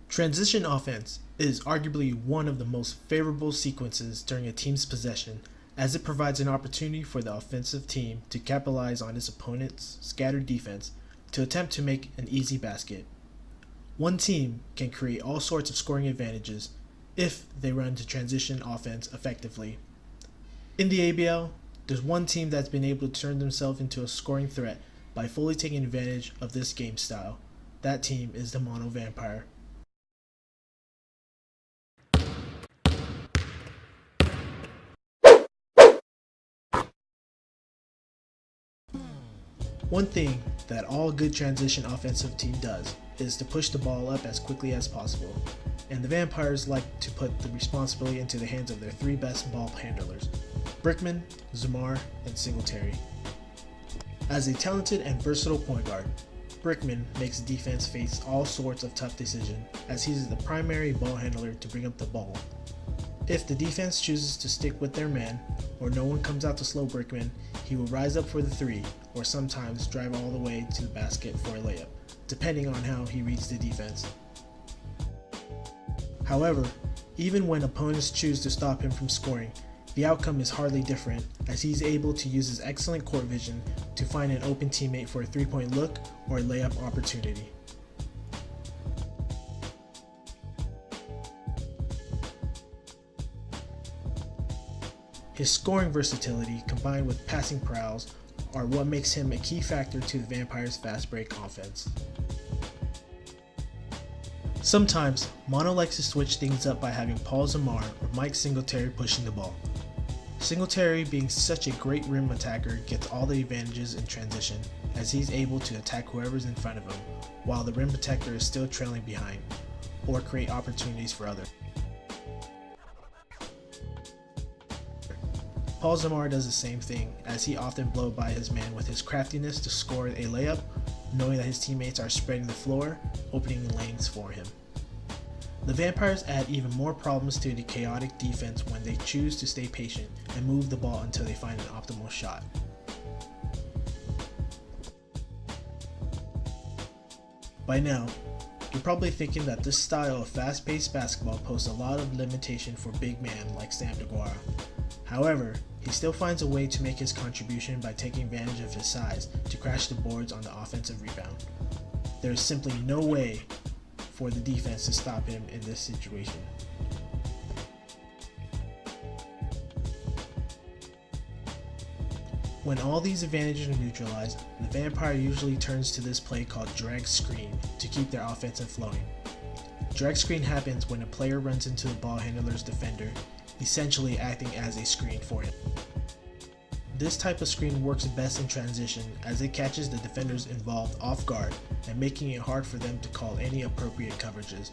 Transition offense is arguably one of the most favorable sequences during a team's possession, as it provides an opportunity for the offensive team to capitalize on its opponent's scattered defense to attempt to make an easy basket. One team can create all sorts of scoring advantages if they run to transition offense effectively. In the ABL, there's one team that's been able to turn themselves into a scoring threat by fully taking advantage of this game style. That team is the Mono Vampire. One thing that all good transition offensive team does is to push the ball up as quickly as possible, and the Vampires like to put the responsibility into the hands of their three best ball handlers, Brickman, Zamar, and Singletary. As a talented and versatile point guard, Brickman makes the defense face all sorts of tough decisions as he's the primary ball handler to bring up the ball. If the defense chooses to stick with their man, or no one comes out to slow Brickman, he will rise up for the three, or sometimes drive all the way to the basket for a layup, depending on how he reads the defense. However, even when opponents choose to stop him from scoring, the outcome is hardly different, as he's able to use his excellent court vision to find an open teammate for a three-point look or a layup opportunity. His scoring versatility combined with passing prowess are what makes him a key factor to the Vampires' fast break offense. Sometimes, Mono likes to switch things up by having Paul Zamar or Mike Singletary pushing the ball. Singletary, being such a great rim attacker, gets all the advantages in transition, as he's able to attack whoever's in front of him, while the rim protector is still trailing behind, or create opportunities for others. Paul Zamar does the same thing, as he often blows by his man with his craftiness to score a layup, knowing that his teammates are spreading the floor, opening lanes for him. The Vampires add even more problems to the chaotic defense when they choose to stay patient and move the ball until they find an optimal shot. By now, you're probably thinking that this style of fast-paced basketball poses a lot of limitation for big men like Sam Deguara. However, he still finds a way to make his contribution by taking advantage of his size to crash the boards on the offensive rebound. There is simply no way for the defense to stop him in this situation. When all these advantages are neutralized, the Vampire usually turns to this play called drag screen to keep their offensive flowing. Drag screen happens when a player runs into the ball handler's defender, essentially acting as a screen for him. This type of screen works best in transition as it catches the defenders involved off guard and making it hard for them to call any appropriate coverages.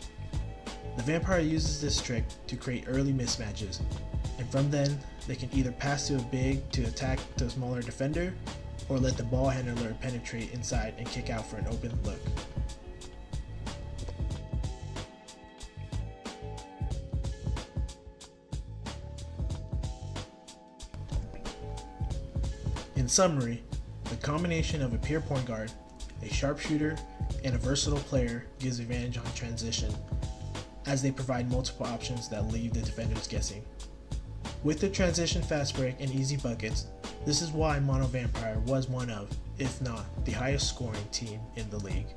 The Vampire uses this trick to create early mismatches, and from then they can either pass to a big to attack the smaller defender, or let the ball handler penetrate inside and kick out for an open look. In summary, the combination of a pure point guard, a sharpshooter, and a versatile player gives advantage on transition, as they provide multiple options that leave the defenders guessing. With the transition fast break and easy buckets, this is why Mono Vampire was one of, if not the highest scoring team in the league.